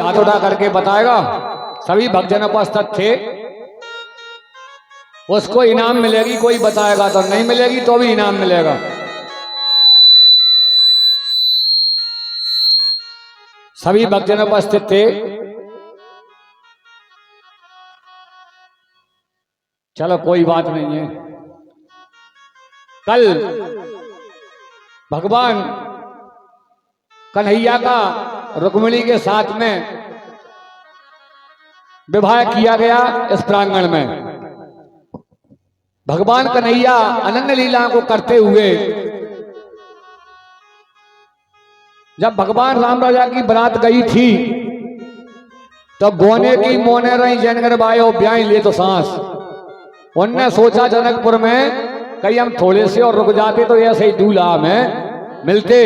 हाथ उठा करके बताएगा। सभी भक्तजन उपस्थित थे। उसको इनाम मिलेगी, कोई बताएगा तो नहीं मिलेगी तो भी इनाम मिलेगा। सभी भक्तजन उपस्थित थे। चलो कोई बात नहीं है। कल भगवान कन्हैया का रुक्मिणी के साथ में विवाह किया गया। इस प्रांगण में भगवान कन्हैया अनन्य लीला को करते हुए जब भगवान राम राजा की बारात गई थी तो गोने की मोने रही जनगर बायो ब्याई ले तो सांस। उनने सोचा जनकपुर में कहीं हम थोड़े से और रुक जाते तो ऐसे ही दूल्हा में मिलते।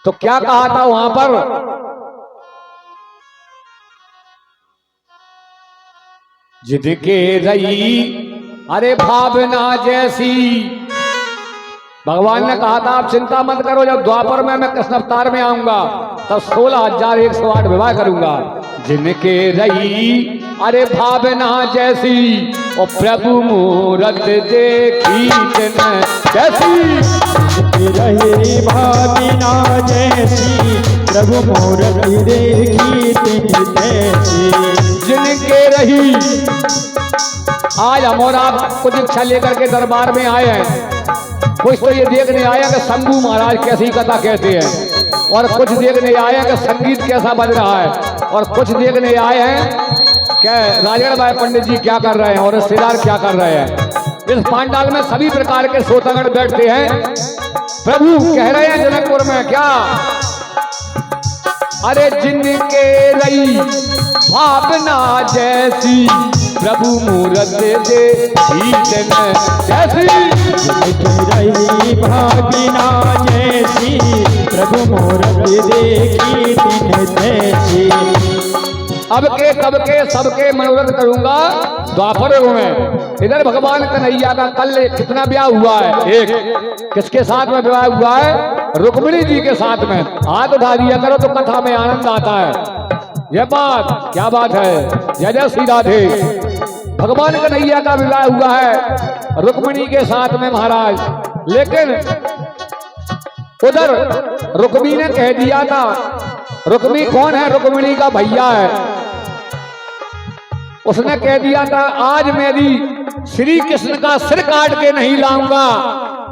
तो क्या कहा था वहां पर, जिद के रही अरे भावना जैसी। भगवान ने कहा था आप चिंता मत करो, जब द्वापर में मैं कृष्ण अवतार में आऊंगा तब 16,108 विवाह करूंगा। जिनके रही अरे भावना जैसी और प्रभु मूरत देखी कैसी। रही भावना जैसी प्रभु मूरत देखी कैसी। जिनके रही आज हम और आप कुछ इच्छा लेकर के दरबार में आए हैं। कुछ तो ये देखने आया कि शंभू महाराज कैसी कथा कहते हैं, और कुछ देखने आए हैं कि संगीत कैसा बज रहा है, और कुछ देखने आए हैं कि राजगढ़ भाई पंडित जी क्या कर रहे हैं और रिश्तेदार क्या कर रहे हैं। इस पांडाल में सभी प्रकार के श्रोतागण बैठते हैं। प्रभु कह रहे हैं जनकपुर में क्या, अरे जिनके रही भावना जैसी प्रभु मूरत देखी कैसी। रही भावना जैसी प्रभु मूरत देखी कैसी। अब के कब के सबके मनोरथ करूंगा द्वापर में। इधर भगवान कन्हैया का कल कितना ब्याह हुआ है, एक किसके साथ में विवाह हुआ है, रुक्मिणी जी के साथ में। हाथ उठा दिया करो तो कथा में आनंद आता है। यह बात क्या बात है, जय जय श्री राधे। भगवान कन्हैया का विवाह हुआ है रुक्मिणी के साथ में महाराज। लेकिन उधर रुक्मी ने कह दिया था, रुक्मी कौन है, रुक्मिणी का भैया है। उसने कह दिया था आज मेरी श्री कृष्ण का सिर काट के नहीं लाऊंगा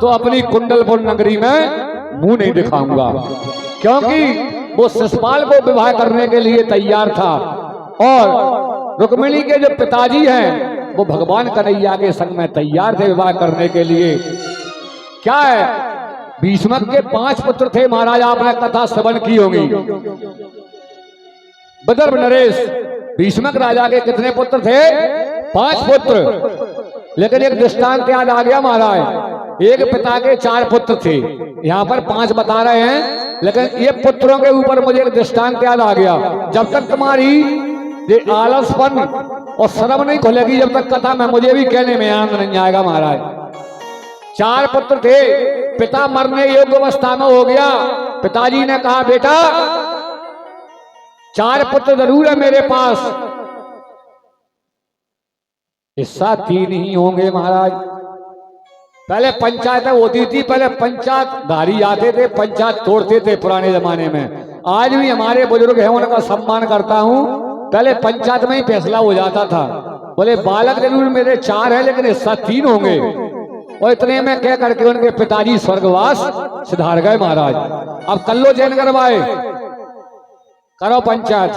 तो अपनी कुंडलपुर नगरी में मुंह नहीं दिखाऊंगा, क्योंकि वो शिशुपाल को विवाह करने के लिए तैयार था। और रुक्मिणी के जो पिताजी हैं वो भगवान कन्हैया के संग में तैयार थे विवाह करने के लिए। क्या है, भीष्मक के 5 पुत्र थे महाराज, आपने कथा श्रवण की होगी। विदर्भ नरेश भीष्मक राजा के कितने पुत्र थे, 5 पुत्र। लेकिन एक दृष्टांत याद आ गया महाराज, एक पिता के 4 पुत्र थे, यहाँ पर 5 बता रहे हैं। लेकिन ये पुत्रों के ऊपर मुझे एक दृष्टांत याद आ गया। जब तक तुम्हारी ये आलसपन और शर्म नहीं खुलेगी जब तक कथा में मुझे भी कहने में आनंद नहीं आएगा महाराज। 4 पुत्र थे, पिता मरने योग्य अवस्था में हो गया। पिताजी ने कहा बेटा 4 पुत्र जरूर है मेरे पास, हिस्सा 3 ही होंगे महाराज। पहले पंचायत होती थी, पहले पंचायतधारी आते थे, पंचायत तोड़ते थे पुराने जमाने में। आज भी हमारे बुजुर्ग हैं, उनका सम्मान करता हूं। पहले पंचायत में ही फैसला हो जाता था। बोले बालक जरूर मेरे 4 है लेकिन हिस्सा 3 होंगे। और इतने में कह करके उनके पिताजी स्वर्गवास सिधार गए महाराज। अब कल्लो जैन करवाए, करो पंचायत।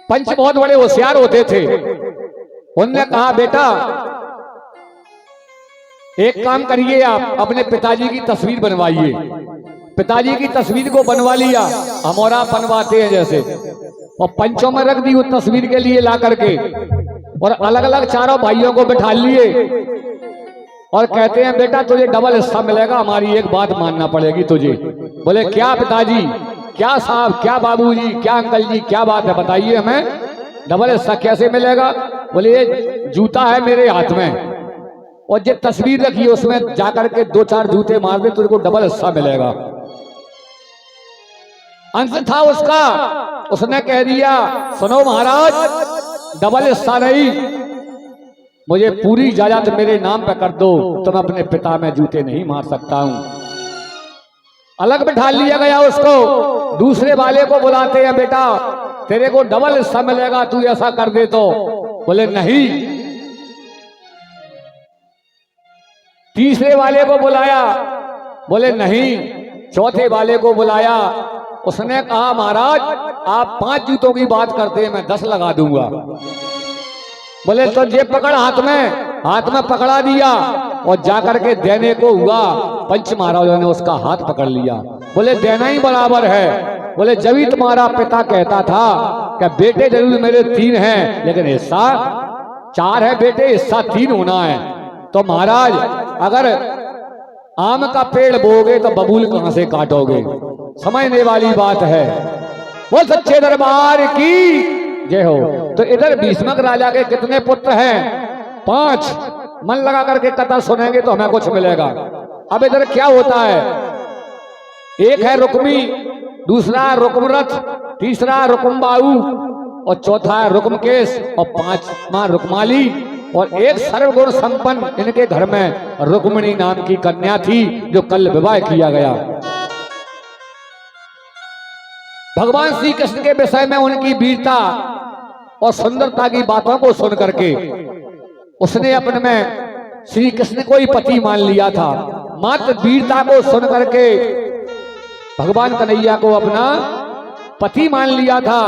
पंच बहुत बड़े होशियार होते थे। उनने कहा बेटा एक काम करिए, आप अपने पिताजी की तस्वीर बनवाइए। पिताजी की तस्वीर को बनवा लिया, हम और आप बनवाते हैं जैसे, और पंचों में रख दी उस तस्वीर के लिए ला करके। और अलग अलग चारों भाइयों को बिठा लिए और कहते हैं बेटा तुझे डबल हिस्सा मिलेगा, हमारी एक बात मानना पड़ेगी तुझे। बोले क्या पिताजी, क्या साहब, क्या बाबूजी, क्या अंकल जी, क्या बात है बताइए हमें, डबल हिस्सा कैसे मिलेगा। बोले ये जूता है मेरे हाथ में और जो तस्वीर रखी उसमें जाकर के 2-4 जूते मार दे तुझको डबल हिस्सा मिलेगा। अंश था उसका, उसने कह दिया सुनो महाराज, डबल हिस्सा नहीं, मुझे पूरी इजाजत मेरे नाम पे कर दो तो मैं अपने पिता में जूते नहीं मार सकता हूं। अलग बिठा लिया गया उसको। दूसरे वाले को बुलाते हैं, बेटा तेरे को डबल हिस्सा मिलेगा, तू ऐसा कर दे तो। बोले नहीं। तीसरे वाले को बुलाया, बोले नहीं। चौथे वाले को बुलाया, उसने कहा महाराज आप 5 जूतों की बात करते हैं, मैं 10 लगा दूंगा। बोले तो जेब पकड़, हाथ में पकड़ा दिया और जाकर के देने को हुआ। पंच महाराजों ने उसका हाथ पकड़ लिया। बोले देना ही बराबर है। बोले जब ही तुम्हारा पिता कहता था कि बेटे जरूर मेरे 3 हैं लेकिन हिस्सा 4 है, बेटे हिस्सा 3 होना है। तो महाराज अगर आम का पेड़ बोगे तो बबूल कहां से काटोगे, समझने वाली बात है। वो सच्चे दरबार की जय हो। तो इधर भीष्मक राजा के कितने पुत्र हैं? 5। मन लगा करके कथा सुनेंगे तो हमें कुछ मिलेगा। अब इधर क्या होता है, एक है रुक्मी, दूसरा रुक्मरथ, तीसरा रुक्मबाहु और चौथा है रुक्मकेश और 5वां रुक्माली और एक सर्वगुण संपन्न इनके घर में रुक्मिणी नाम की कन्या थी जो कल विवाह किया गया। भगवान श्री कृष्ण के विषय में उनकी वीरता और सुंदरता की बातों को सुन करके उसने अपने में श्री कृष्ण को ही पति मान लिया था। मात्र वीरता को सुन करके भगवान कन्हैया को अपना पति मान लिया था।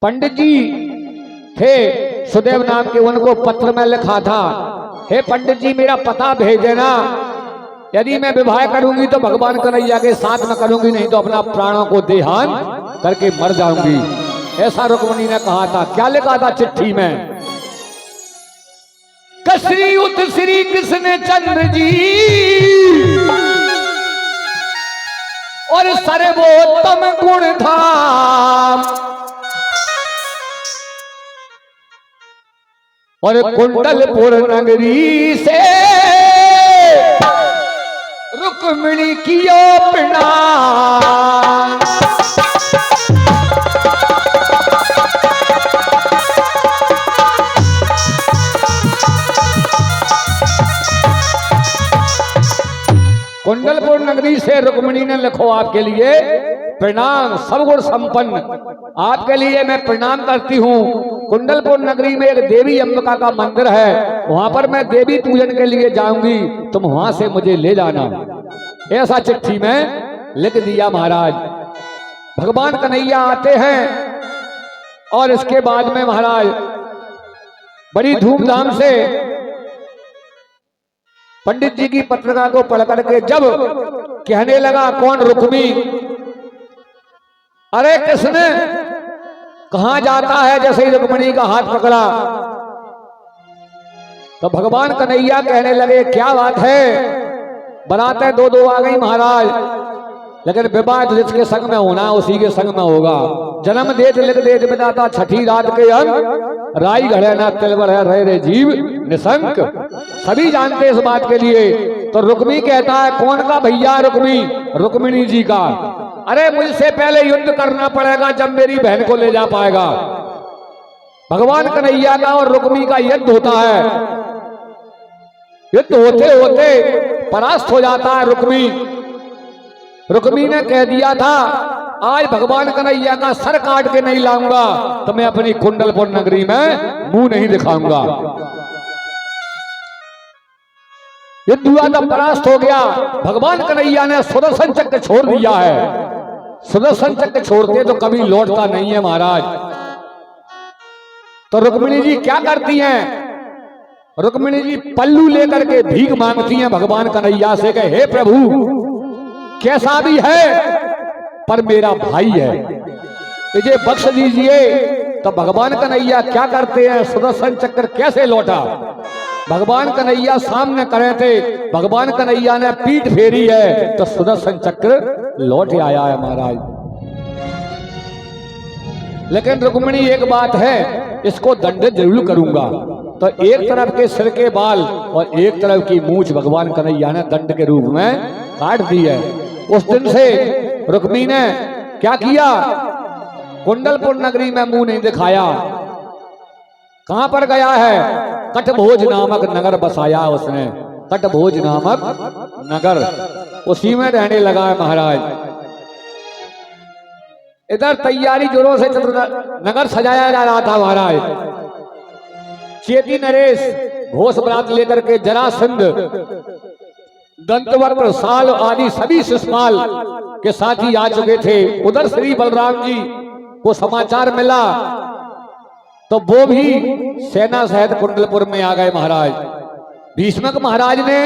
पंडित जी थे सुदेव नाम के, उनको पत्र में लिखा था, हे पंडित जी मेरा पता भेज देना, यदि मैं विवाह करूंगी तो भगवान कन्हैया के साथ में करूंगी, नहीं तो अपना प्राणों को देहान करके मर जाऊंगी। ऐसा रुक्मिणी ने कहा था। क्या लिखा था चिट्ठी में? श्रीयुत श्री कृष्ण चंद्र जी और सर्वोत्तम गुण धाम और कुंडलपुर नगरी से रुक्मिणी कियो प्रणाम। कुंडलपुर नगरी से रुक्मिणी ने लिखो आपके लिए प्रणाम, सर्वगुण संपन्न आपके लिए मैं प्रणाम करती हूँ। कुंडलपुर नगरी में एक देवी अंबिका का मंदिर है, वहां पर मैं देवी पूजन के लिए जाऊंगी, तुम वहां से मुझे ले जाना। ऐसा चिट्ठी में लिख दिया महाराज। भगवान कन्हैया आते हैं और इसके बाद में महाराज बड़ी धूमधाम से पंडित जी की पत्रिका को पढ़ करके जब कहने लगा कौन रुक्मी, अरे कृष्ण कहां जाता है, जैसे ही रुक्मिणी का हाथ पकड़ा तो भगवान कन्हैया कहने लगे क्या बात है, बरातें 2-2 आ गई महाराज, लेकिन विवाह जिसके संग में होना उसी के संग में होगा। जन्म देत लिख देत बिताता छठी रात के अंक, राई घड़े ना तिलवर है रहे रे जीव निशंक। सभी जानते इस बात के लिए। तो रुक्मी कहता है कौन का भैया रुक्मी? रुक्मिणी जी का। अरे मुझसे पहले युद्ध करना पड़ेगा जब मेरी बहन को ले जा पाएगा। भगवान कन्हैया का और रुक्मी का युद्ध होता है। युद्ध होते होते परास्त हो जाता है रुक्मी। रुक्मी ने कह दिया था आज भगवान कन्हैया का सर काट के नहीं लाऊंगा तो मैं अपनी कुंडलपुर नगरी में मुंह नहीं दिखाऊंगा। युद्ध हुआ तब परास्त हो गया। भगवान कन्हैया ने सुदर्शन चक्र छोड़ दिया है। सुदर्शन चक्र छोड़ते तो कभी लौटता नहीं है महाराज। तो रुक्मिणी जी क्या करती हैं? रुक्मिणी जी पल्लू लेकर के भीख मांगती हैं भगवान कन्हैया से कि हे प्रभु कैसा भी है पर मेरा भाई है, मुझे बख्श दीजिए। तो भगवान कन्हैया क्या करते हैं? सुदर्शन चक्र कैसे लौटा? भगवान कन्हैया सामने करे थे, भगवान कन्हैया ने पीठ फेरी है तो सुदर्शन चक्र लौट आया है महाराज। लेकिन रुक्मिणी एक बात है, इसको दंडित जरूर करूंगा। तो एक तरफ के सिर के बाल और एक तरफ की मूछ भगवान कन्हैया ने दंड के रूप में काट दी है। उस दिन से रुक्मी ने क्या किया, कुंडलपुर नगरी में मुंह नहीं दिखाया। कहां पर गया है, कटभोज नामक नगर बसाया उसने, कटभोज नामक नगर, उसी में रहने लगा है महाराज। इधर तैयारी जोरों से नगर सजाया जा रहा था महाराज। चेती नरेश घोष बरात लेकर के जरासंध, दंतवक्र, साल आदि सभी शिषपाल के साथ ही आ चुके थे। उधर श्री बलराम जी को समाचार मिला तो वो भी सेना सहित कुंडलपुर में आ गए महाराज। भीष्मक महाराज ने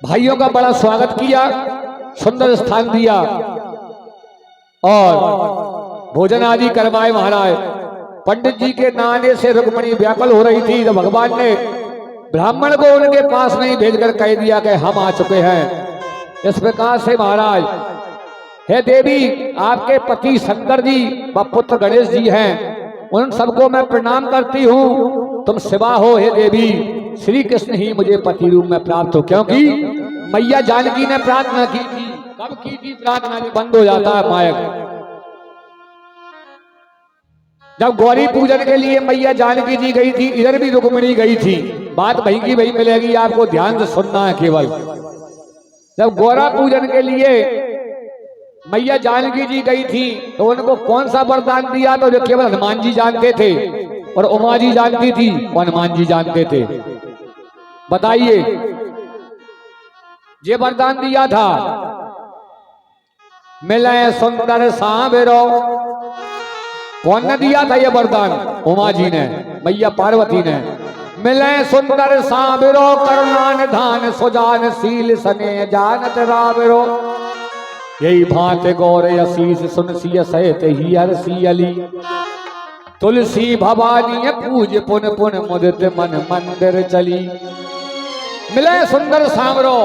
भाइयों का बड़ा स्वागत किया, सुंदर स्थान दिया और भोजन आदि करवाए महाराज। पंडित जी के नाने से रुक्मणी व्याकुल हो रही थी तो भगवान ने ब्राह्मण को उनके पास नहीं भेजकर कह दिया कि हम आ चुके हैं। इस प्रकार से महाराज, हे देवी, आपके पति शंकर जी व पुत्र गणेश जी हैं, उन सबको मैं प्रणाम करती हूँ। तुम शिवा हो हे देवी, श्री कृष्ण ही मुझे पति रूप में प्राप्त हो। क्योंकि मैया जानकी ने प्रार्थना की थी। कब की थी प्रार्थना? बंद हो जाता है मायक। जब गौरी पूजन के लिए मैया जानकी जी गई थी, इधर भी रुक्मिणी गई थी। बात वही की वही मिलेगी, आपको ध्यान से सुनना है केवल। जब गौरा पूजन के लिए मैया जानकी जी गई थी तो उनको कौन सा वरदान दिया? तो जो केवल हनुमान जी जानते थे और उमा जी जानती थी और हनुमान जी जानते थे। बताइए, ये वरदान दिया था, मिले सुंदर सांवरो। कौन ने दिया था ये वरदान? उमा जी ने, मैया पार्वती ने। मिले सुंदर सांवरो, करुणा निधान सुजान शील सने जानत रावरो। यही भांत गौर असीस सुन सिय सहित ही हरसी अली। तुलसी भवानी पूज पुन पुन मुदित मन मंदिर चली। मिले सुंदर सांवरो,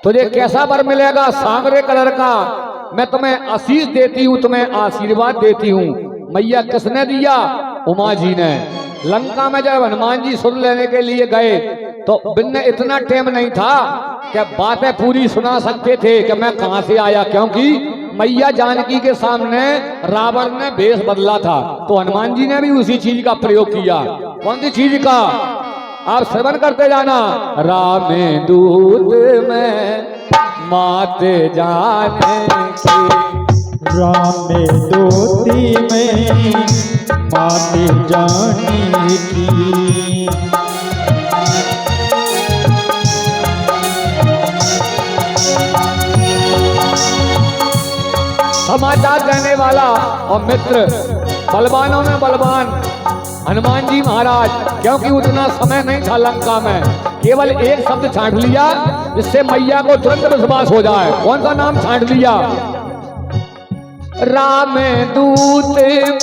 तुझे कैसा वर मिलेगा? सांवरे कलर का। मैं तुम्हें आशीष देती हूँ, तुम्हें आशीर्वाद देती हूँ। मैया किसने दिया? उमा जी ने। लंका में जब हनुमान जी सुन लेने के लिए गए तो बिन इतना टाइम नहीं था कि बातें पूरी सुना सकते थे कि मैं कहां से आया, क्योंकि मैया जानकी के सामने रावण ने भेष बदला था। तो हनुमान जी ने भी उसी चीज का प्रयोग किया। कौन सी चीज का? आप श्रवण करते जाना। राम दूत में मात जाने के, राम दूती में बात जाने की। समाचार देने वाला और मित्र, बलवानों में बलवान हनुमान जी महाराज। क्योंकि उतना समय नहीं था लंका में, केवल एक शब्द छांट लिया जिससे मैया को तुरंत विश्वास हो जाए। कौन सा नाम छांट लिया? राम दूत में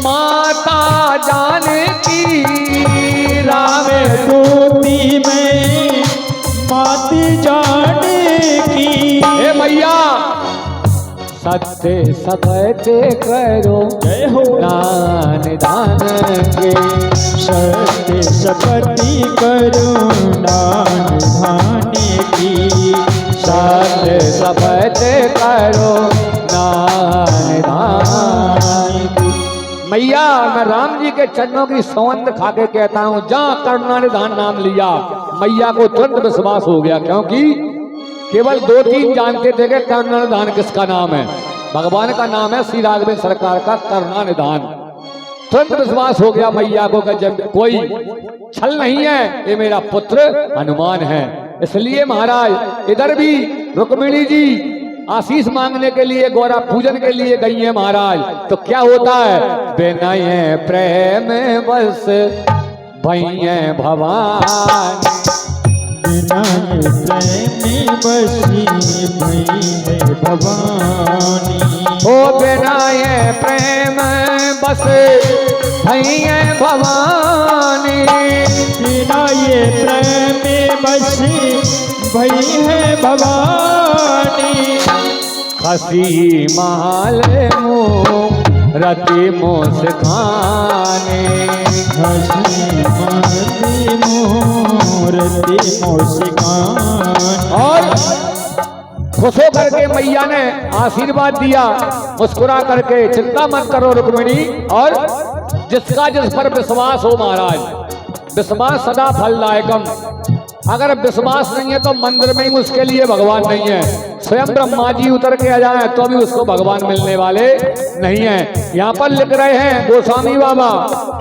माता जानकी। राम दूती में बात जाने की। हे मैया, सत्य सत्य करो, जय हो दान दान के। सत्य सपति करुणा निधाने की। सत्य सत्य करो दान दान की। मैया, मैं राम जी के चरणों की सौंद खा के कहता हूँ, जहाँ करुणा निधान नाम लिया मैया को तुरंत विश्वास हो गया। क्योंकि केवल 2-3 जानते थे कि करुणा निधान किसका नाम है। भगवान का नाम है श्री राघवेंद्र सरकार का करुणा निधान। तुरंत विश्वास हो गया मैया को कि जब कोई छल नहीं है, ये मेरा पुत्र हनुमान है। इसलिए महाराज इधर भी रुक्मिणी जी आशीष मांगने के लिए, गौरा पूजन के लिए गई है महाराज। तो क्या होता है? बिनय प्रेम बस भैया भवानी। बिनय प्रेम बसी भई है भवानी। ओ बिनय प्रेम बस भैया भवानी। बिनय प्रेम बसी भई है भवानी। खसी माल मुँह रति मुस्काने। हंसी माती मूर्ति मुस्कान। और खुश हो करके मैया ने आशीर्वाद दिया, मुस्कुरा करके, चिंता मत करो रुक्मिणी, और जिसका जिस पर विश्वास हो महाराज, विश्वास सदा फलदायकम। अगर विश्वास नहीं है तो मंदिर में ही उसके लिए भगवान नहीं है। स्वयं ब्रह्मा जी उतर के आ जाए तो भी उसको भगवान मिलने वाले नहीं है। यहाँ पर लिख रहे हैं गोस्वामी बाबा,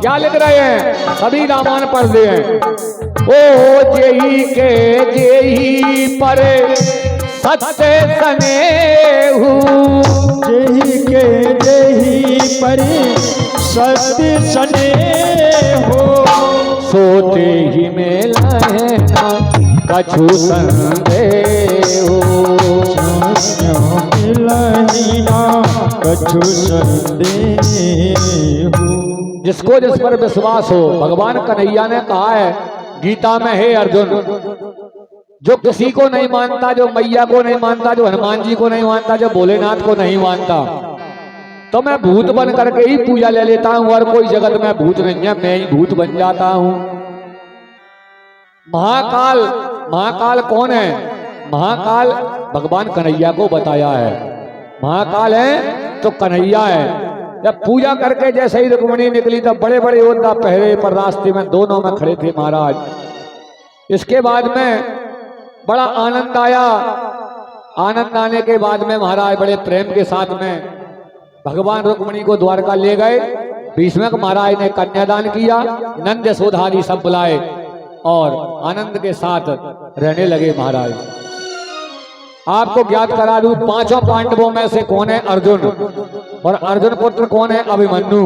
क्या लिख रहे हैं, सभी रामायण पढ़ रहे हैं। ओ जेही के जेही पर सत्य स्नेहु, जेहि के जेहि परि सत्य स्नेहो। सोते ही मेला है ना कछु संदेहो। मिलहि ना कछु संदेहो। जिसको जिस पर विश्वास हो, भगवान कन्हैया ने कहा है गीता में, हे अर्जुन, जो किसी को नहीं मानता, जो मैया को नहीं मानता, जो हनुमान जी को नहीं मानता, जो भोलेनाथ को नहीं मानता, तो मैं भूत बन करके ही पूजा ले लेता हूं, और कोई जगत में भूत नहीं है, मैं ही भूत बन जाता हूं। महाकाल, महाकाल कौन है? महाकाल भगवान कन्हैया को बताया है। महाकाल है तो कन्हैया है। जब पूजा करके जैसे ही रुक्मिणी निकली तब बड़े बड़े योद्धा पहरे पर रास्ते में दोनों में खड़े थे महाराज। इसके बाद में बड़ा आनंद आया। आनंद आने के बाद में महाराज बड़े प्रेम के साथ में भगवान रुक्मिणी को द्वारका ले गए। भीष्मक महाराज ने कन्यादान किया, नंद यशोदा आदि सब बुलाए और आनंद के साथ रहने लगे महाराज। आपको ज्ञात करा दूं, पांचों पांडवों में से कौन है? अर्जुन। और अर्जुन पुत्र कौन है? अभिमन्यु।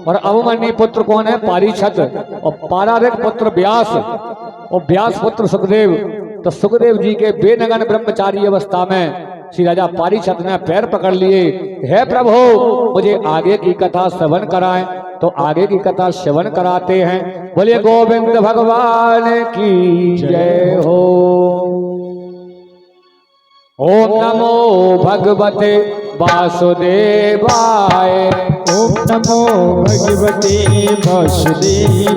और अभिमन्यु पुत्र कौन है? पारीक्षत। और पारारिक पुत्र व्यास। और व्यास पुत्र सुखदेव। तो सुखदेव जी के बेनगन ब्रह्मचारी अवस्था में श्री राजा पारीक्षत ने पैर पकड़ लिए, हे प्रभु मुझे आगे की कथा श्रवण कराएं। तो आगे की कथा श्रवण कराते हैं। बोलिए गोविंद भगवान की जय हो। ओम नमो भगवते वासुदेवाय। ओम नमो भगवते वासुदेवाय।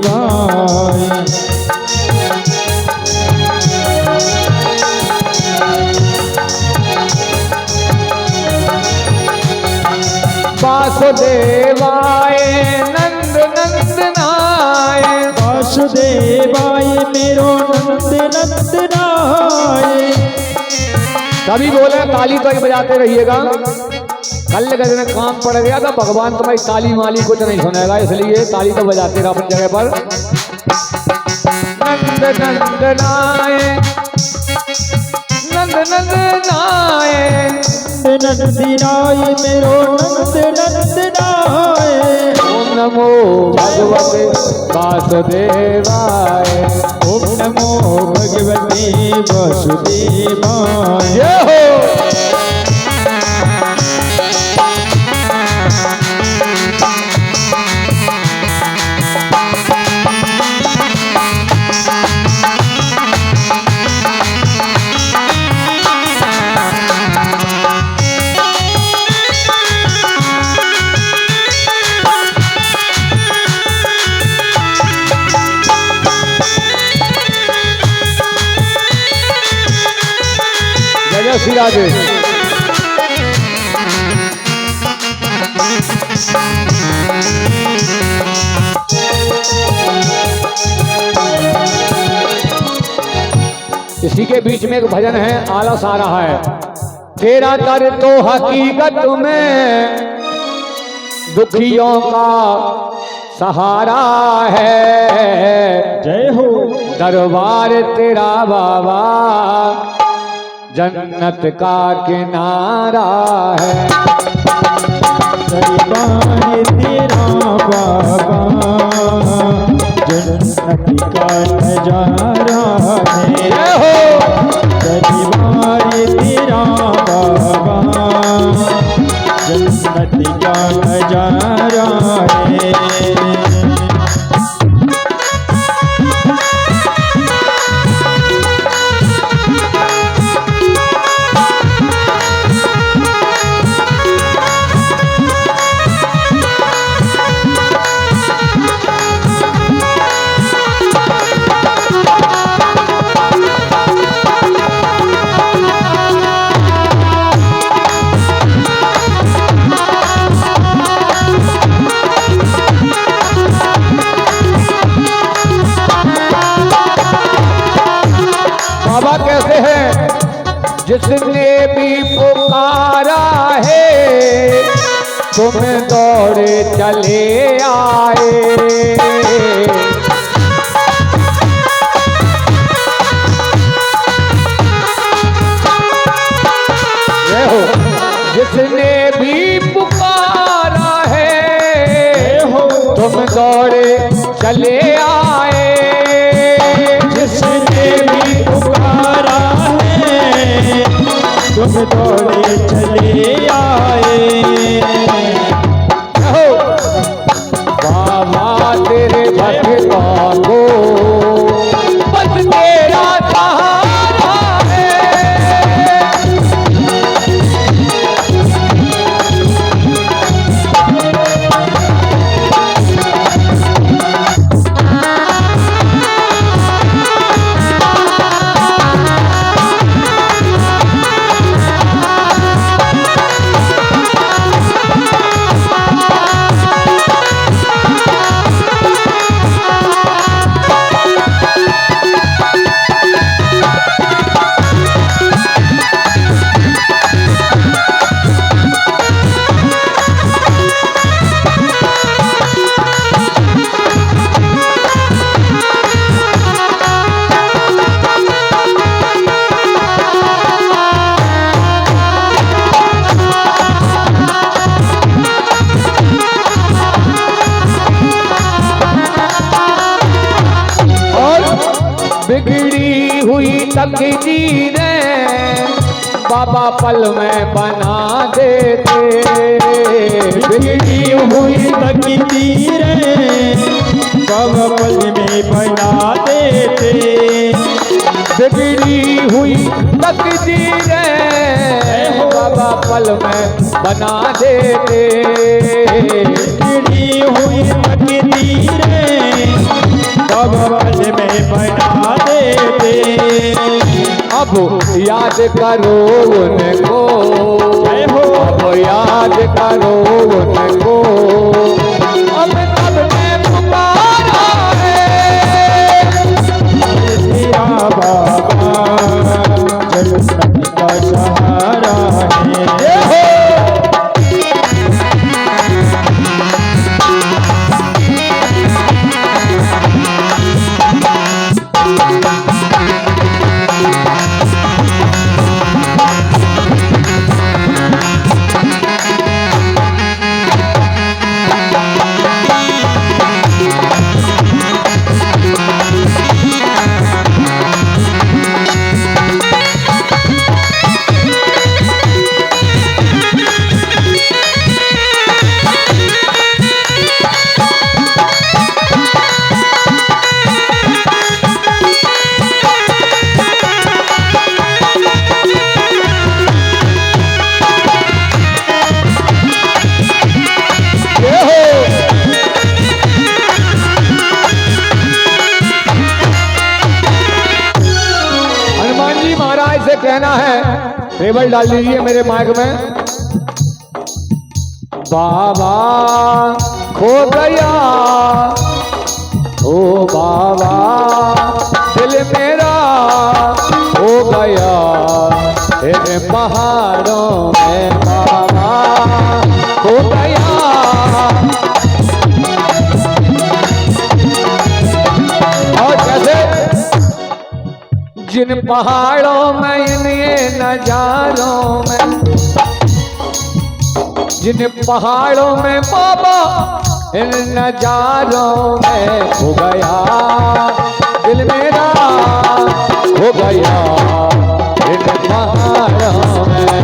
वासुदेवाय नंद नंदनाय। वासुदेवाय मेरो नंद नंदनाय। सभी बोले ताली तो ही बजाते रहिएगा। कल के दिन काम पड़ गया तो भगवान तुम्हारी ताली माली कुछ नहीं सुनेगा, इसलिए ताली तो बजाते रहो अपनी जगह पर। नंद नंदनाय नंद नंदनाय। नंदनाय मेरो नंद नंदनाय। ओम नमो भगवते वासुदेवाय। ओम नमो भगवते वासुदेवाय। जय हो। जय श्री राधे। इसी के बीच में एक भजन है, आलस आ रहा है। तेरा दर तो हकीकत में दुखियों का सहारा है। जय हो। दरबार तेरा बाबा जन्नत का किनारा है। दरबार तेरा बाबा जन्नत का नजारा है। दरबार तेरा बाबा जन्नत का नजारा है। जिसने भी पुकारा है तुम दौड़े चले आए। जिसने भी पुकारा है तुम दौड़े चले आए। जिसने भी पुकारा है तुम दौड़े चले आए। बाबा तेरे भक्तों को बस तेरा सहारा है। बिगड़ी हुई तकदीरें बाबा पल में बना देते। बिगड़ी हुई तकदीरें बाबा पल में बना देते। बिगड़ी हुई तकदीरें बाबा पल में बना देते। बिगड़ी हुई तकदीरें बाबा पल में बना देते। अब याद करो उनको, अब याद करो उनको, अब तब ने पुकारा है। तेरा बाबा जन्नत का सहारा है। कहना है, टेबल डाल दीजिए मेरे माइक में। बाबा खो गया ओ बाबा दिल मेरा हो गया इन पहाड़ों में। बाबा खो गया और कैसे जिन पहाड़ों में इन नजारों में, जिन पहाड़ों में बाबा इन नजारों में हो गया दिल मेरा हो गया इन पहाड़ों में।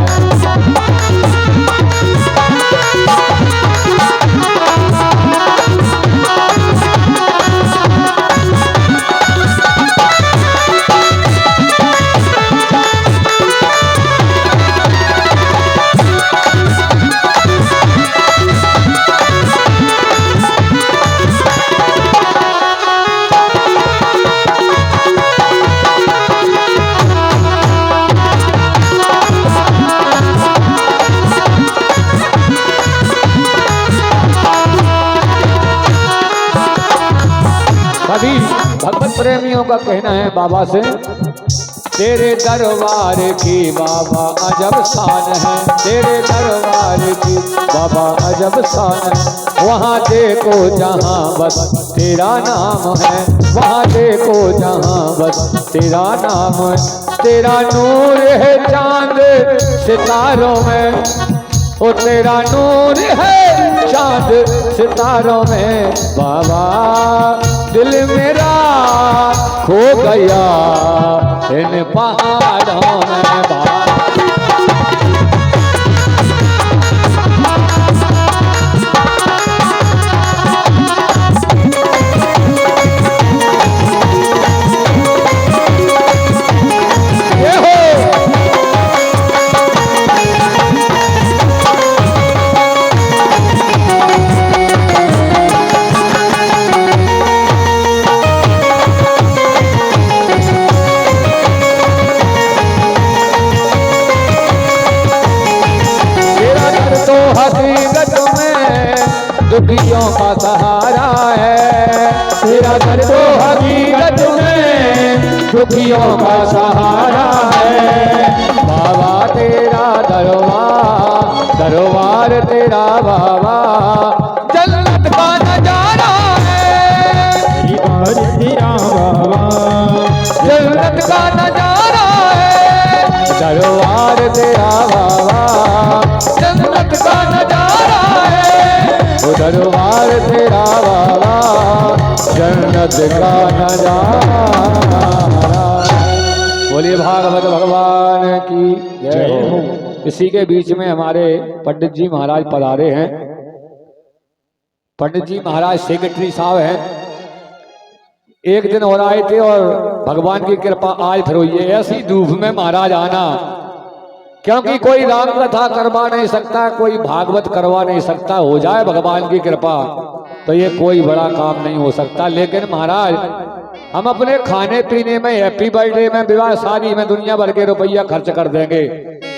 सभी भगवत प्रेमियों का कहना है बाबा से तेरे दरबार की बाबा अजब शान है, तेरे दरबार की बाबा अजब शान है। वहाँ देखो जहाँ बस तेरा नाम है, वहाँ देखो जहाँ बस तेरा नाम है। तेरा नूर है चांद सितारों में, ओ तेरा नूर है चांद सितारों में। बाबा दिल मेरा खो गया इन पहाड़ों में। बाबा ये हो हकीकत में दुखियों का सहारा है, तेरा दर तो हकीकत में दुखियों का सहारा है। बाबा तेरा दरबार दरबार तेरा बाबा जन्नत का नजारा है, तेरा बाबा जन्नत का नजारा है। दरबार तेरा बाबा जन्नत का नजारा है, वो दरबार तेरा बाबा जन्नत का नजारा। बोलिए भागवत भगवान की जय हो। इसी के बीच में हमारे पंडित जी महाराज पधारे हैं। पंडित जी महाराज सेक्रेटरी साहब हैं। एक दिन और आए थे और भगवान की कृपा आज फिर हुई है। ऐसी धूप में महाराज आना, क्योंकि कोई राम कथा करवा नहीं सकता, कोई भागवत करवा नहीं सकता। हो जाए भगवान की कृपा तो ये कोई बड़ा काम नहीं हो सकता। लेकिन महाराज हम अपने खाने पीने में, हैप्पी बर्थडे में, विवाह शादी में दुनिया भर के रुपया खर्च कर देंगे,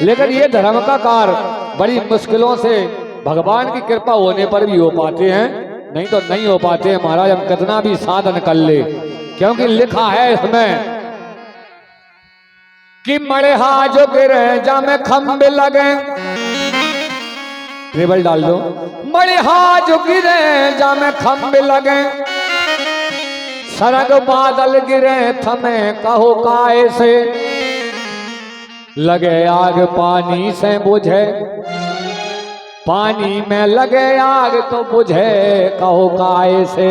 लेकिन ये धर्म का कार्य बड़ी मुश्किलों से भगवान की कृपा होने पर भी हो पाते हैं, नहीं तो नहीं हो पाते हैं। महाराज हम कितना भी साधन कर ले, क्योंकि लिखा है इसमें कि मरे जो गिरे जा में खंबे लगे। टेबल डाल दो। मरे जो गिरे जा में खंबे लगे, सरग बादल गिरे थमे कहो काय से। लगे आग पानी से बुझे, पानी में लगे आग तो बुझे कहो काय से।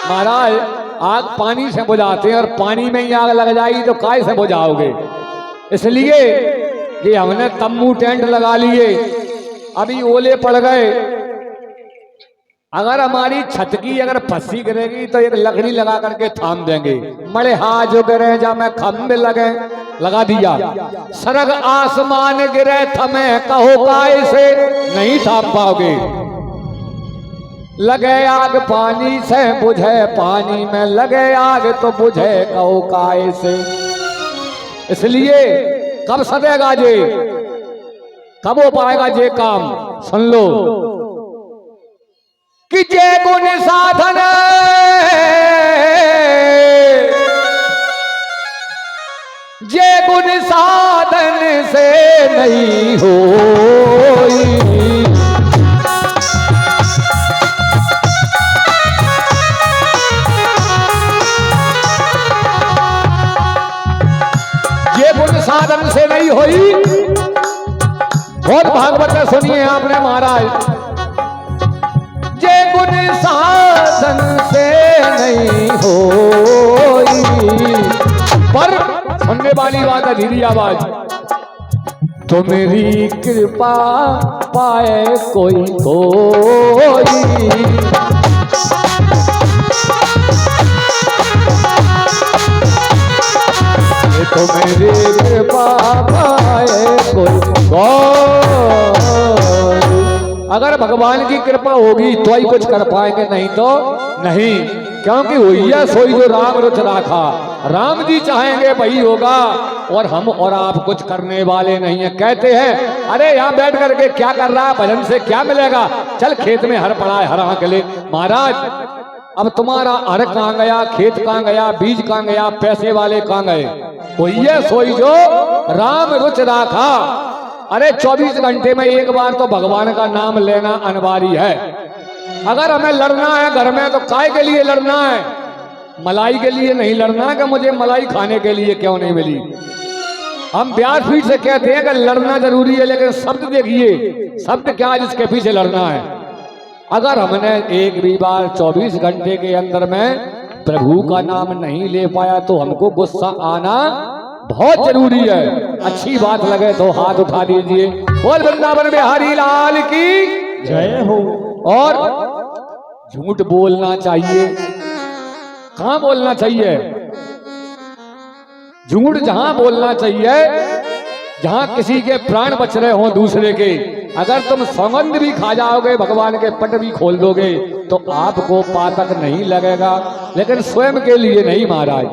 महाराज आग पानी से बुझाते हैं और पानी में ही आग लग जाएगी तो काय से बुझाओगे। इसलिए कि हमने तम्बू टेंट लगा लिए, अभी ओले पड़ गए। अगर हमारी छत की अगर फंसी गिरेगी तो एक लकड़ी लगा करके थाम देंगे। मरे जो गिरे जा में खंबे लगे, लगा दिया। सरग आसमान गिरे थमे कहो काय से, नहीं थाम पाओगे। लगे आग पानी से बुझे, पानी में लगे आग तो बुझे कहो काय से। इसलिए कब सदेगा जे, कब हो पाएगा जे काम। सुन लो कि जे गुण साधन जे गुण साधन से नहीं होई। ये गुण साधन से नहीं होई। बहुत भागवत में सुनिए आपने महाराज, जे गुण साधन से नहीं होई। पर सुनने वाली बात है, धीरी आवाज। तो मेरी कृपा पाए कोई कोई, तो मेरी कृपा पाए कोई। अगर भगवान की कृपा होगी तो ही कुछ कर पाएंगे, नहीं तो नहीं। क्योंकि हुआ सोई जो राम रुच राखा, राम जी चाहेंगे वही होगा, और हम और आप कुछ करने वाले नहीं है। कहते हैं अरे यहाँ बैठ करके क्या कर रहा है, भजन से क्या मिलेगा, चल खेत में हर पड़ा है हर हाँ के लिए। महाराज अब तुम्हारा हर कहाँ गया, खेत कहाँ गया, बीज कहाँ गया, पैसे वाले कहाँ गए। कोई है सोई जो राम रुच राखा। अरे 24 घंटे में एक बार तो भगवान का नाम लेना अनिवार्य है। अगर हमें लड़ना है घर में तो काय के लिए लड़ना है? मलाई के लिए नहीं लड़ना कि मुझे मलाई खाने के लिए क्यों नहीं मिली। हम व्यासपीठ से कहते हैं कि लड़ना जरूरी है, लेकिन शब्द देखिए, शब्द क्या है जिसके पीछे लड़ना है। अगर हमने एक भी बार 24 घंटे के अंदर में प्रभु का नाम नहीं ले पाया तो हमको गुस्सा आना बहुत जरूरी है। अच्छी बात लगे तो हाथ उठा दीजिए। बोल वृंदावन बिहारी लाल की जय हो। और झूठ बोलना चाहिए, कहां बोलना चाहिए? झूठ जहां बोलना चाहिए जहां किसी के प्राण बच रहे हो दूसरे के। अगर तुम सौगंध भी खा जाओगे, भगवान के पट भी खोल दोगे तो आपको पातक नहीं लगेगा, लेकिन स्वयं के लिए नहीं महाराज।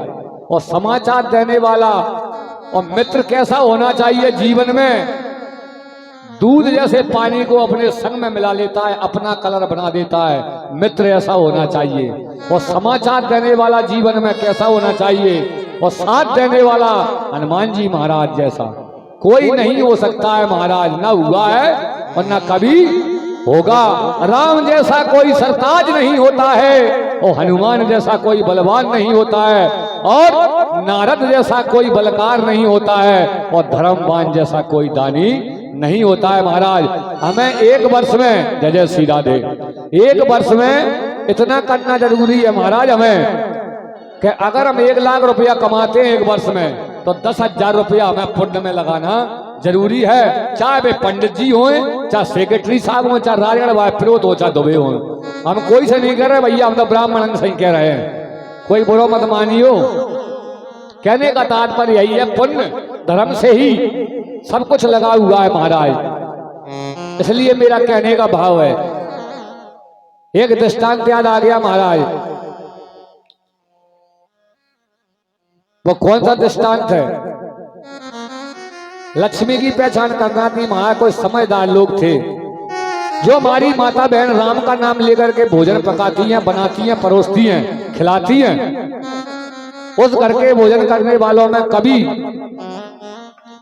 और समाचार देने वाला और मित्र कैसा होना चाहिए जीवन में? दूध जैसे पानी को अपने संग में मिला लेता है, अपना कलर बना देता है, मित्र ऐसा होना चाहिए। और समाचार देने वाला जीवन में कैसा होना चाहिए? और साथ देने वाला हनुमान जी महाराज जैसा कोई नहीं हो सकता है महाराज। न हुआ है और न कभी होगा। राम जैसा कोई सरताज नहीं होता है और हनुमान जैसा कोई बलवान नहीं होता है और नारद जैसा कोई बलकार नहीं होता है और धर्मवान जैसा कोई दानी नहीं होता है महाराज। हमें एक वर्ष में, जय जय श्री राधे, एक वर्ष में इतना करना जरूरी है महाराज हमें कि अगर हम 1 लाख रुपया कमाते हैं एक वर्ष में तो 10,000 रुपया हमें पुण्य में लगाना जरूरी है। चाहे वे पंडित जी हो, चाहे सेक्रेटरी साहब हो, चाहे राजगढ़ वायप्रोत हो, चाहे दुबे हो। हम कोई से नहीं कह रहे भैया, हम तो ब्राह्मण से ही कह रहे हैं, कोई बुरा मत मानियो। कहने का तात्पर्य यही है, पुण्य धर्म से ही सब कुछ लगा हुआ है महाराज। इसलिए मेरा कहने का भाव है, एक दृष्टांत याद आ गया महाराज। वो कौन सा दृष्टांत है? लक्ष्मी की पहचान करना थी। वहां कोई समझदार लोग थे जो हमारी माता बहन राम का नाम लेकर के भोजन पकाती हैं, बनाती हैं, परोसती हैं, खिलाती हैं। उस घर के भोजन करने वालों में कभी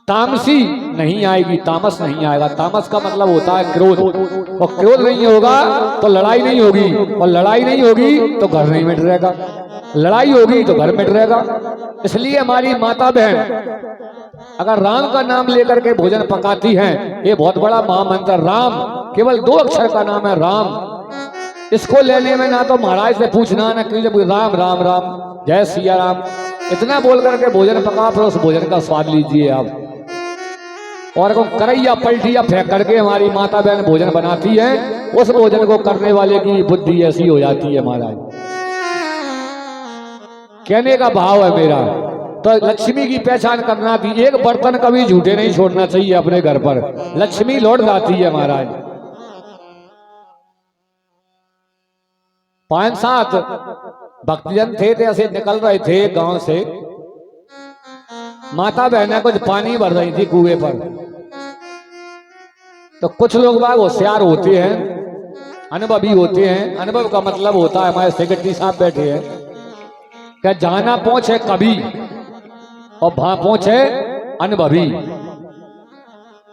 तामसी नहीं आएगी, तामस नहीं आएगा। तामस का मतलब होता है क्रोध, और क्रोध नहीं होगा तो लड़ाई नहीं होगी, और लड़ाई नहीं होगी तो घर नहीं मिट रहेगा, लड़ाई होगी तो घर मिट रहेगा। इसलिए हमारी माता बहन अगर राम का नाम लेकर के भोजन पकाती हैं, ये बहुत बड़ा महामंत्र राम, केवल 2 अक्षर का नाम है राम। इसको लेने में ना तो महाराज से पूछना ना कि राम राम राम जय सिया राम, इतना बोल करके भोजन पका, फिर उस भोजन का स्वाद लीजिए आप। और करैया पलटिया फेंक करके हमारी माता बहन भोजन बनाती है, उस भोजन को करने वाले की बुद्धि ऐसी हो जाती है महाराज। कहने का भाव है मेरा, तो लक्ष्मी की पहचान करना थी। एक बर्तन कभी झूठे नहीं छोड़ना चाहिए अपने घर पर, लक्ष्मी लौट जाती है महाराज। 5-7 भक्तजन थे ऐसे निकल रहे थे गांव से। माता बहनें कुछ पानी भर रही थी कुएं पर। तो कुछ लोग बाग होशियार होते हैं, अनुभवी होते हैं। अनुभव का मतलब होता है, हमारे सेक्रेटरी साहब बैठे हैं, क्या जाना पहुंचे कभी और वहां पहुंचे अनुभवी।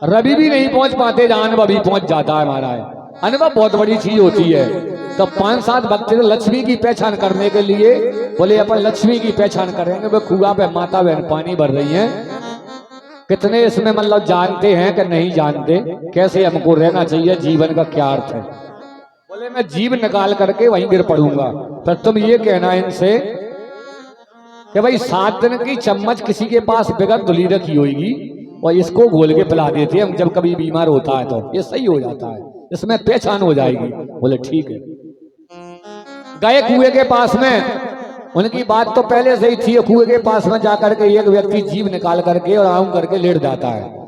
रवि भी नहीं पहुंच पाते जहां अनुभवी पहुंच जाता है महाराज। अनुभव बहुत बड़ी चीज होती है। तो 5-7 भक्त लक्ष्मी की पहचान करने के लिए बोले अपन लक्ष्मी की पहचान करेंगे। वो कुआं पे माता बहन पानी भर रही हैं। कितने इसमें मतलब जानते हैं कि नहीं जानते, कैसे हमको रहना चाहिए, जीवन का क्या अर्थ है। बोले मैं जीव निकाल करके वहीं गिर पड़ूंगा। फिर तुम ये कहना इनसे कि भाई 7 दिन की चम्मच किसी के पास बिगड़ धुली रखी होगी और इसको घोल के पिला देते हैं हम जब कभी बीमार होता है, तो ये सही हो जाता है, इसमें पहचान हो जाएगी। बोले ठीक है। गए कुएं के पास में, उनकी बात तो पहले से ही थी। कुएं के पास में जाकर के एक व्यक्ति जीव निकाल करके और आऊं करके लेट जाता है।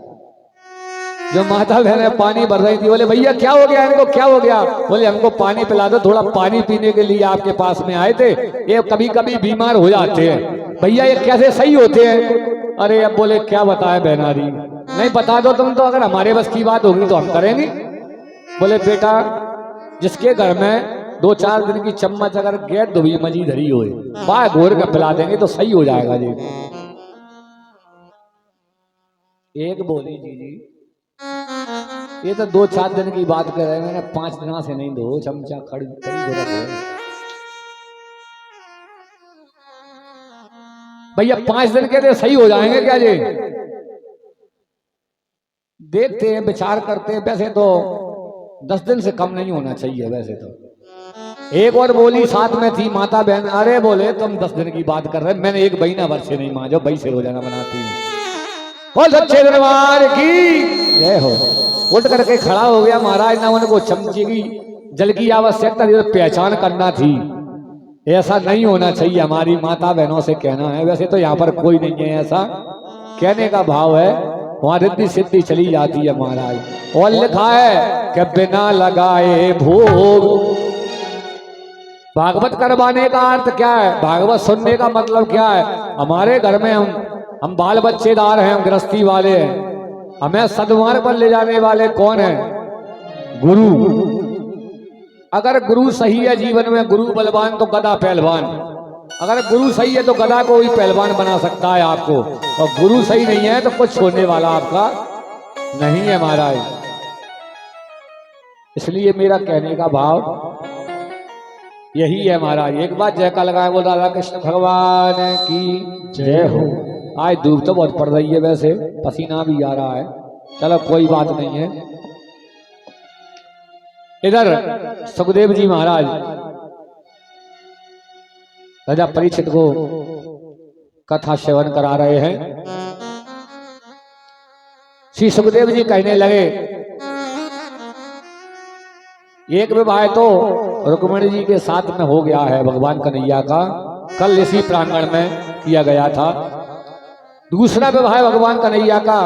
जो माता बहन पानी भर रही थी, बोले भैया क्या हो गया इनको, क्या हो गया? बोले हमको पानी पिला दो, थोड़ा पानी पीने के लिए आपके पास में आए थे, ये कभी कभी बीमार हो जाते हैं। भैया ये कैसे सही होते हैं? अरे अब बोले क्या बताए बहनारी, नहीं बता दो तुम तो, अगर हमारे बस की बात होगी तो हम करेंगे। बोले बेटा जिसके घर में 2-4 दिन की चम्मच अगर गैर धुबी मजी धरी हो, बाय घोर का पिला देंगे तो सही हो जाएगा जी। एक बोली जी ये तो 2-4 दिन की बात कर रहे हैं, मैंने 5 दिन से नहीं दो चमचा खड़ी खड़ी हो रखो भैया। 5 दिन के लिए सही हो जाएंगे क्या जी? देखते हैं, विचार करते हैं। वैसे तो 10 दिन से कम नहीं होना चाहिए वैसे तो। एक और बोली साथ में थी माता बहन। अरे बोले तुम 10 दिन की बात कर रहे, मैंने एक महीना भर से नहीं मांझो, भाई से रोजाना बनाती हूँ। बोल सच्चे दरबार की जय हो। उठ करके खड़ा हो गया महाराज ना, उनको चमचे की जल की आवश्यकता पहचान करना थी। ऐसा नहीं होना चाहिए, हमारी माता बहनों से कहना है। वैसे तो यहाँ पर कोई नहीं है ऐसा, कहने का भाव है, वहां रिद्धि सिद्धि चली जाती है महाराज। और लिखा है कि बिना लगाए भोग भागवत करवाने का अर्थ क्या है? भागवत सुनने का मतलब क्या है? हमारे घर में हम बाल बच्चेदार हैं, हम गृहस्थी वाले हैं, हमें सद्मार्ग पर ले जाने वाले कौन है? गुरु। अगर गुरु सही है जीवन में, गुरु बलवान तो गधा पहलवान। अगर गुरु सही है तो गधा को भी पहलवान बना सकता है आपको, और गुरु सही नहीं है तो कुछ छोड़ने वाला आपका नहीं है महाराज। इसलिए मेरा कहने का भाव यही है महाराज। एक बार जयका लगाए बोल राधा कृष्ण भगवान की जय हो। आज धूप तो बहुत पड़ रही है, वैसे पसीना भी आ रहा है, चलो कोई बात नहीं है। इधर सुखदेव जी महाराज राजा परीक्षित को कथा सेवन करा रहे हैं। श्री सुखदेव जी कहने लगे, एक विवाह तो रुक्मिणी जी के साथ में हो गया है भगवान कन्हैया का, कल इसी प्रांगण में किया गया था। दूसरा विवाह भगवान कन्हैया का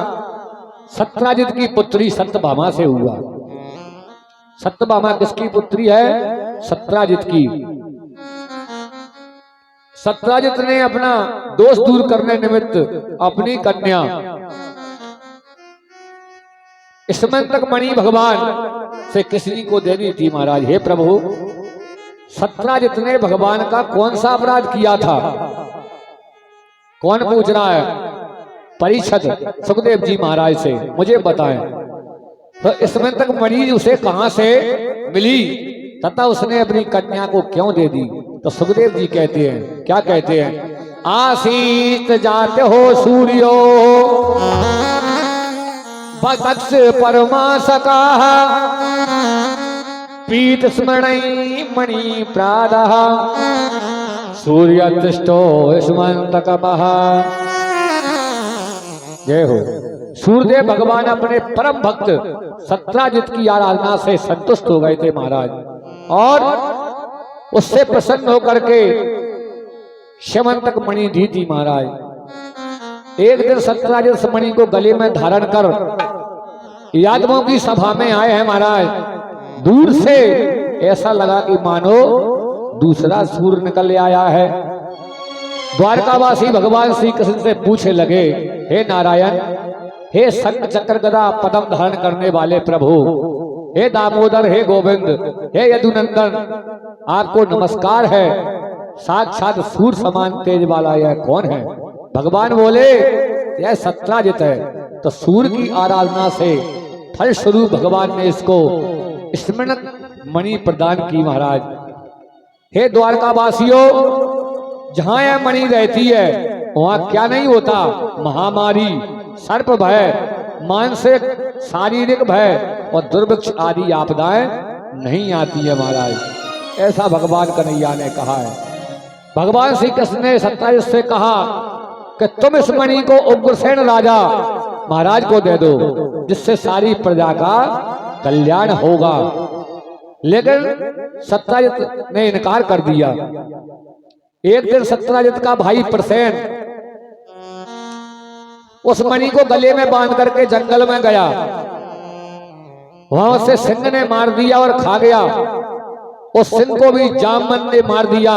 सत्यजित की पुत्री सत्यभामा से हुआ। सत्यभामा किसकी पुत्री है? सत्यजित की। सत्यजित ने अपना दोष दूर करने निमित्त अपनी कन्या स्मंतक मणि भगवान से किसी को देनी थी महाराज। हे प्रभु, सत्यजित ने भगवान का कौन सा अपराध किया था? कौन पूछ रहा है? परीक्षित सुखदेव जी महाराज से मुझे बताएं, तो स्मंतक मणि उसे कहां से मिली तथा उसने अपनी कन्या को क्यों दे दी? तो सुखदेव जी कहते हैं, क्या कहते हैं? आसीत जाते हो सूर्यो बक्ष परमा सका पीत स्मरणई मणि प्रादः सूर्य तिष्ठो स्मंतक बहा। जय हो। सूर्यदेव भगवान अपने परम भक्त सत्यजित की आराधना से संतुष्ट हो गए थे महाराज, और उससे प्रसन्न होकर के स्मंतक मणि दी थी महाराज। एक दिन सत्यजित मणि को गले में धारण कर यादवों की सभा में आए हैं महाराज। दूर से ऐसा लगा कि मानो दूसरा सूर्य निकल आया है। द्वारकावासी भगवान श्री कृष्ण से पूछे लगे, हे नारायण, हे शंख चक्र गदा पद्म धारण करने वाले प्रभु, हे दामोदर, हे गोविंद, हे यदुनंदन, आपको नमस्कार है। साक्षात सूर्य समान तेज वाला यह कौन है? भगवान बोले, यह सत्यजित है। तो सूर्य की आराधना से फल स्वरूप भगवान ने इसको स्मरणक मणि प्रदान की महाराज। हे द्वारकावासियों, जहां यह मणि रहती है वहां क्या नहीं होता? महामारी, सर्प भय, मानसिक शारीरिक भय और दुर्भिक्ष आदि आपदाएं नहीं आती है महाराज। ऐसा भगवान कन्हैया ने कहा है। भगवान श्री कृष्ण ने सत्यजित से कहा कि तुम इस मणि को उग्रसेन राजा महाराज को दे दो, जिससे सारी प्रजा का कल्याण होगा। लेकिन सत्यजित ने इनकार कर दिया। एक दिन सत्यजित का भाई प्रसेन उस मणि को गले में बांध करके जंगल में गया। वहां से सिंह ने मार दिया और खा गया। उस सिंह को भी जामन ने मार दिया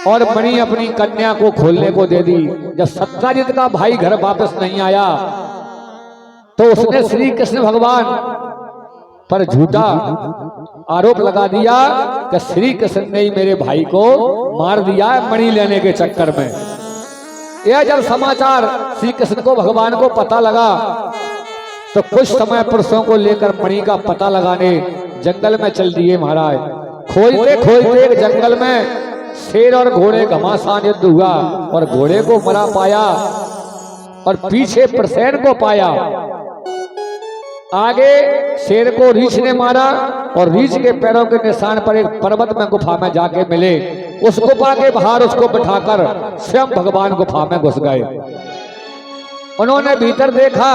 और मणि अपनी कन्या को खोलने को दे दी। जब सत्यजित का भाई घर वापस नहीं आया तो उसने श्री कृष्ण भगवान पर झूठा आरोप लगा दिया कि श्री कृष्ण ने ही मेरे भाई को मार दिया है मणि लेने के चक्कर में। यह जब समाचार श्री कृष्ण को भगवान को पता लगा तो कुछ समय पुरुषों को लेकर मणि का पता लगाने जंगल में चल दिए महाराज। खोजते खोजते एक जंगल में शेर और घोड़े घमासान युद्ध हुआ और घोड़े को मरा पाया और पीछे प्रसेन को पाया। आगे शेर को रीछ ने मारा और रीछ के पैरों के निशान पर एक पर्वत में गुफा में जाके मिले। उस गुफा के बाहर उसको बिठाकर स्वयं भगवान गुफा में घुस गए। उन्होंने भीतर देखा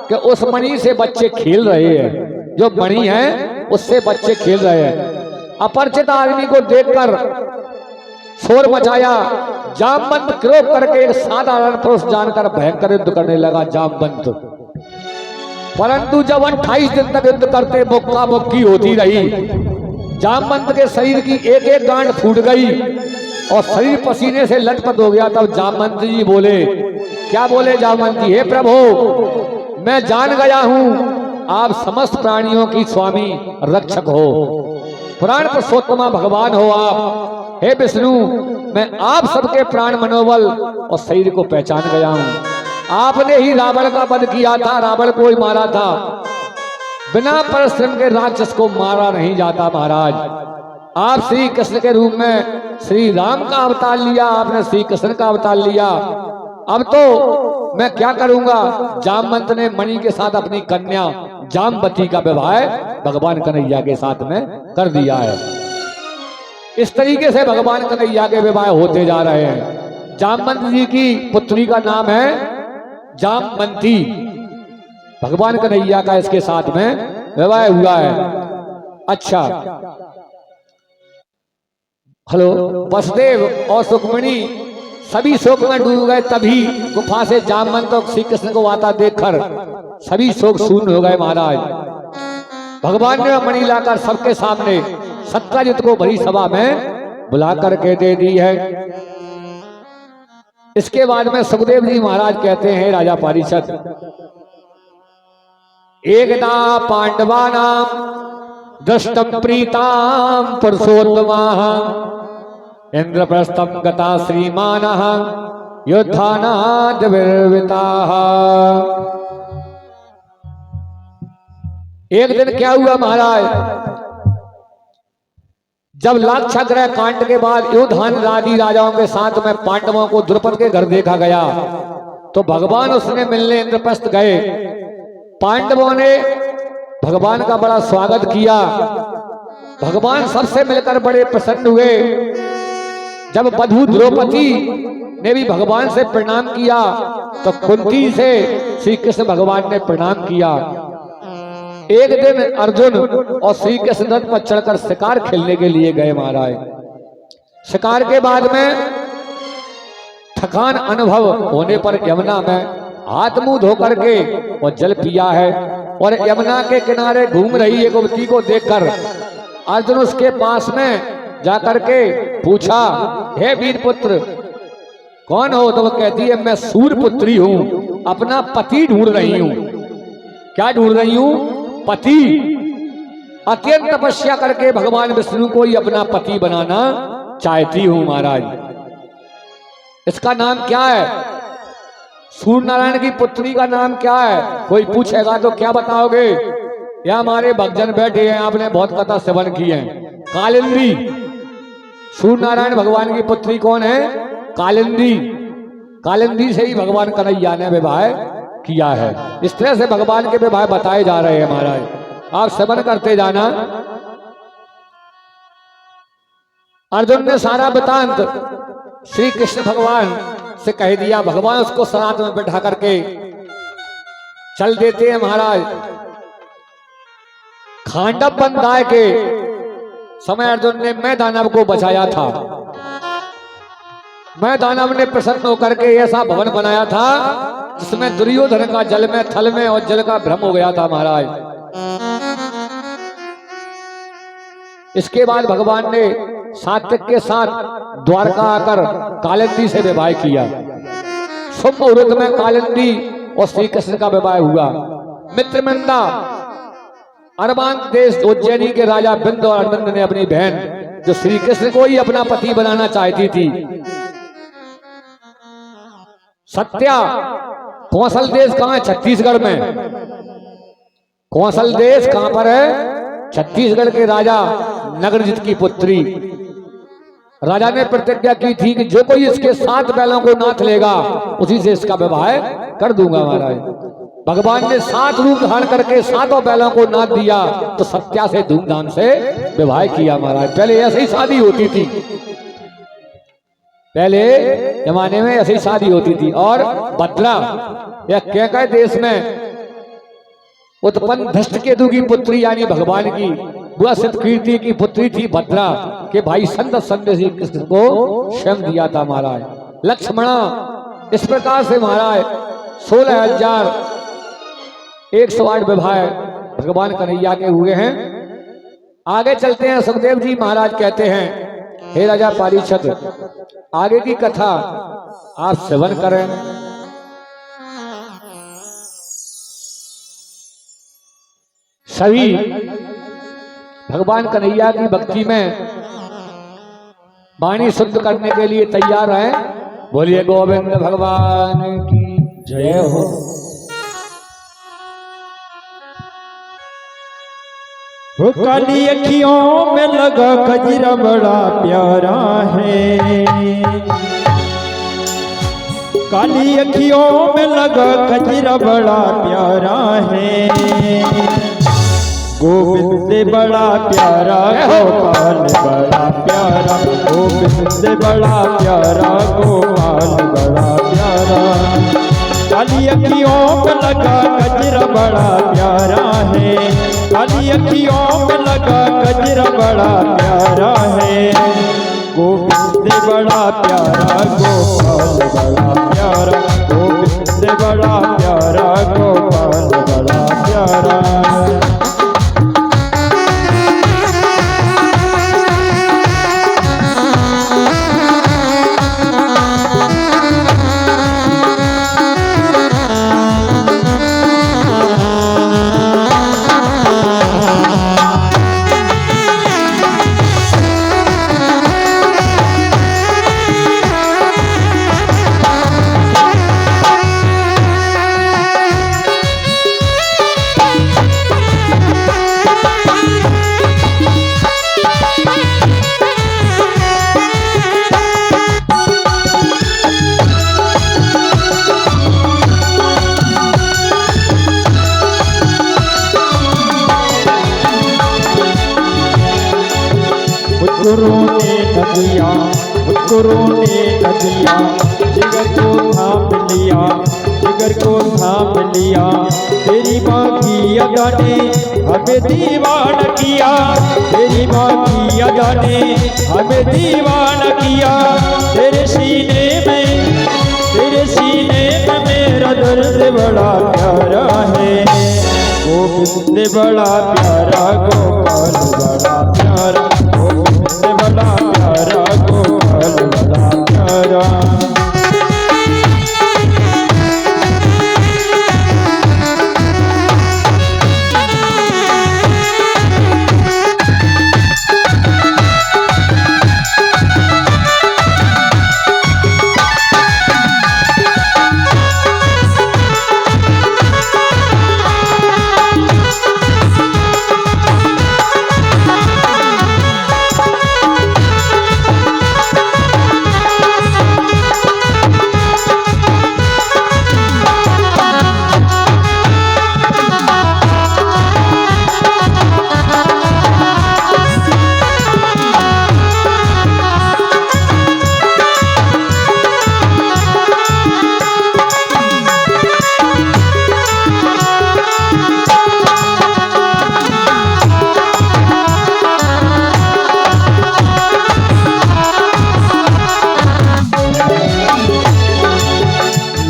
कि उस मणि से बच्चे खेल रहे हैं, जो मणि है उससे बच्चे खेल रहे हैं। अपरिचित आदमी को देखकर शोर मचाया। जामवंत क्रोध करके एक साधारण पुरुष जानकर भयंकर युद्ध करने लगा जामवंत। परंतु जब 28 दिन तक युद्ध करते मुक्का मुक्की होती रही, जामवंत के शरीर की एक एक गांठ फूट गई और शरीर पसीने से लटपट हो गया। तब जामवंत जी बोले, क्या बोले जामवंत जी? हे प्रभु, मैं जान गया हूं आप समस्त प्राणियों की स्वामी रक्षक हो, प्राण पुरुषोत्तमा भगवान हो आप। हे विष्णु, मैं आप सबके प्राण मनोबल और शरीर को पहचान गया हूं। आपने ही रावण का वध किया था, रावण को ही मारा था। बिना परिश्रम के राक्षस को मारा नहीं जाता महाराज। आप श्री कृष्ण के रूप में श्री राम का अवतार लिया, आपने श्री कृष्ण का अवतार लिया। अब तो मैं क्या करूंगा? जामवंत ने मणि के साथ अपनी कन्या जामवती का विवाह भगवान कन्हैया के साथ में कर दिया है। इस तरीके से भगवान कन्हैया के विवाह होते जा रहे हैं। जामवंत जी की पुत्री का नाम है जामवंती। भगवान कन्हैया का इसके साथ में विवाह हुआ है। अच्छा, हेलो, वसुदेव और सुखमणि सभी शोक में डूब गए। तभी गुफा से जामवंत और श्री कृष्ण को आता देखकर सभी शोक शून्य हो गए महाराज। भगवान ने मणि लाकर सबके सामने सत्यजित को भरी सभा में बुला करके दे दी है। इसके बाद में सुखदेव जी महाराज कहते हैं, राजा पारिषद, एकदा पांडवानां दृष्टं प्रीतां पुरुषोत्तमाः इंद्रप्रस्थं गता श्रीमानः युद्धानाद् विर्विताः। एक दिन क्या हुआ महाराज, जब लाक्षागृह कांड के बाद युद्धान आदि राजाओं के साथ में पांडवों को द्रुपद के घर देखा गया तो भगवान उसने मिलने इंद्रप्रस्थ गए। पांडवों ने भगवान का बड़ा स्वागत किया। भगवान सबसे मिलकर बड़े प्रसन्न हुए। जब वधू द्रौपदी ने भी भगवान से प्रणाम किया तो कुंती से श्री कृष्ण भगवान ने प्रणाम किया। एक दिन अर्जुन और श्री कृष्ण रथ पर चढ़कर शिकार खेलने के लिए गए महाराज। शिकार के बाद में थकान अनुभव होने पर यमुना में हाथ मुंह धो करके और जल पिया है और यमुना के किनारे घूम रही एक युवती को देखकर अर्जुन उसके पास में जाकर के पूछा, हे वीरपुत्र, कौन हो? तो वो कहती है, मैं सूर्यपुत्री हूं, अपना पति ढूंढ रही हूं। क्या ढूंढ रही हूं? पति। अत्यंत तपस्या करके भगवान विष्णु को ही अपना पति बनाना चाहती हूं महाराज। इसका नाम क्या है? सूर्य नारायण की पुत्री का नाम क्या है? कोई पूछेगा तो क्या बताओगे? या हमारे भक्तजन बैठे हैं, आपने बहुत कथा सेवन की है। कालिंदी। सूर्य नारायण भगवान की पुत्री कौन है? कालिंदी। कालिंदी से ही भगवान कन्हैया ने विवाह किया है। इस तरह से भगवान के विवाह बताए जा रहे हैं महाराज, आप सेवन करते जाना। अर्जुन ने सारा वृतांत श्री कृष्ण भगवान से कह दिया। भगवान उसको सनात में बैठा करके चल देते हैं महाराज। खांडव बंदाय के समय अर्जुन ने मैं दानव को बचाया था। मैं दानव ने प्रसन्न होकर के ऐसा भवन बनाया था जिसमें दुर्योधन का जल में, थल में और जल का भ्रम हो गया था महाराज। इसके बाद भगवान ने सात्विक के साथ द्वारका आकर कालिंदी से विवाह किया। शुभ मुहूर्त में कालिंदी और श्री कृष्ण का विवाह हुआ। मित्रमंदा अरबांत देश उज्जैनी के राजा बिंद और अरविंद ने अपनी बहन, जो श्री कृष्ण को ही अपना पति बनाना चाहती थी, सत्या कौशल देश कहाँ है? छत्तीसगढ़ में। कौशल देश कहाँ पर है? छत्तीसगढ़ के राजा नगरजित की पुत्री। राजा ने प्रतिज्ञा की थी कि जो कोई इसके 7 बैलों को नाथ लेगा उसी से इसका विवाह कर दूंगा महाराज। भगवान ने 7 रूप धारण करके 7 बैलों को नाथ दिया तो सत्या से धूमधाम से विवाह किया महाराज। पहले ऐसे ही शादी होती थी, पहले जमाने में ऐसी शादी होती थी। और भद्रा या कैकय देश में उत्पन्न धृष्टकेतु की पुत्री यानी भगवान की बुआ कीर्ति की पुत्री थी भद्रा के भाई संत श्री कृष्ण को श्रम दिया था महाराज। लक्ष्मणा इस प्रकार से महाराज 16,108 विवाह भगवान कन्हैया के हुए हैं। आगे चलते हैं। सुखदेव जी महाराज कहते हैं, हे राजा पारीक्षित, आगे की कथा आप श्रवण करें। सभी भगवान कन्हैया की भक्ति में वाणी शुद्ध करने के लिए तैयार हैं। बोलिए गोविंद भगवान की जय हो। वो काली अखियों में लगा कजरा बड़ा प्यारा है, काली अखियों में लगा कजरा बड़ा प्यारा है। गोविंद बड़ा प्यारा, गोपाल बड़ा प्यारा, गोविंद बड़ा प्यारा, गोपाल बड़ा प्यारा। काली अखियों में लगा कजरा बड़ा प्यारा है, काली अखियों में लगा कजरा बड़ा प्यारा है। गोविंद बड़ा प्यारा, गोपाल बड़ा प्यारा, गोविंद बड़ा प्यारा, गोपाल बड़ा प्यारा। मुस्कुरों ने नदिया, मुस्कुरों ने नदिया, जिगर को थाम लिया, जिगर को थाम लिया। तेरी माँ की अदा ने हमें दीवाना किया, तेरी माँ की अदा ने हमें दीवाना किया। तेरे सीने में मेरा दर्द बड़ा प्यारा है। गोविंद बड़ा प्यारा, गोपाल बड़ा प्यारा, गोविंद बड़ा प्यारा, गोपाल बड़ा प्यारा।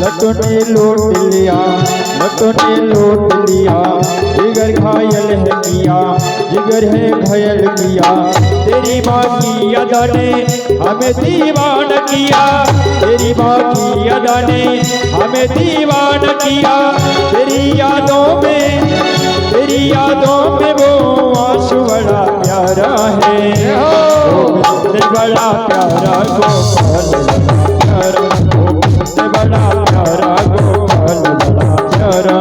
लटों ने लूट लिया, लटों ने लूट लिया। जिगर घायल है किया, जिगर है घायल किया। तेरी माँ की अदा ने हमें दीवाना किया, तेरी माँ की अदा ने हमें दीवाना किया। तेरी यादों में वो आंसू बड़ा प्यारा है। गोविंद बड़ा प्यारा, गोपाल बड़ा प्यारा, गोविंद गोविंद बड़ा प्यारा गोपाल बड़ा प्यारा।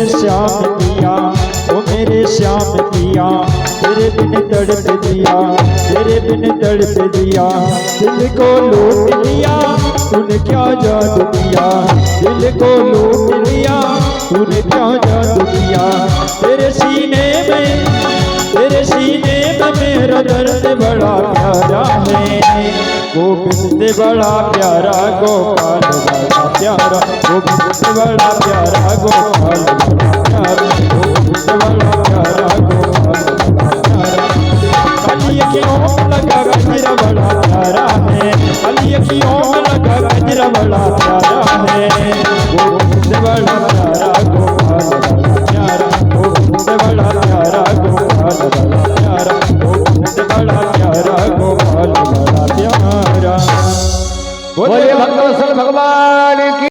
श्याम पिया ओ मेरे श्याम पिया, तेरे बिन तड़प दिया, तेरे बिन तड़प दिया। दिल को लूट लिया तूने क्या जादू किया, दिल को लूट लिया तूने क्या जादू किया। तेरे सीने में मेरा दर्द बड़ा प्यारा है, गोविंद बड़ा प्यारा गोपाल बड़ा प्यारा, गोविंद बड़ा प्यारा गोपाल बड़ा प्यारा, गोविंद बड़ा प्यारा गोपाल बड़ा प्यारा। कलिय की ओम लगा गजरा बड़ा प्यारा है, कलिय की ओम लगा गजरा बड़ा प्यारा है, गोविंद बड़ा प्यारा गोपाल बड़ा प्यारा, गोविंद बड़ा प्यारा गोपाल बड़ा प्यारा, गोविंद बड़ा प्यारा गोपाल बड़ा प्यारा। बोले भक्तवत्सल भगवान की।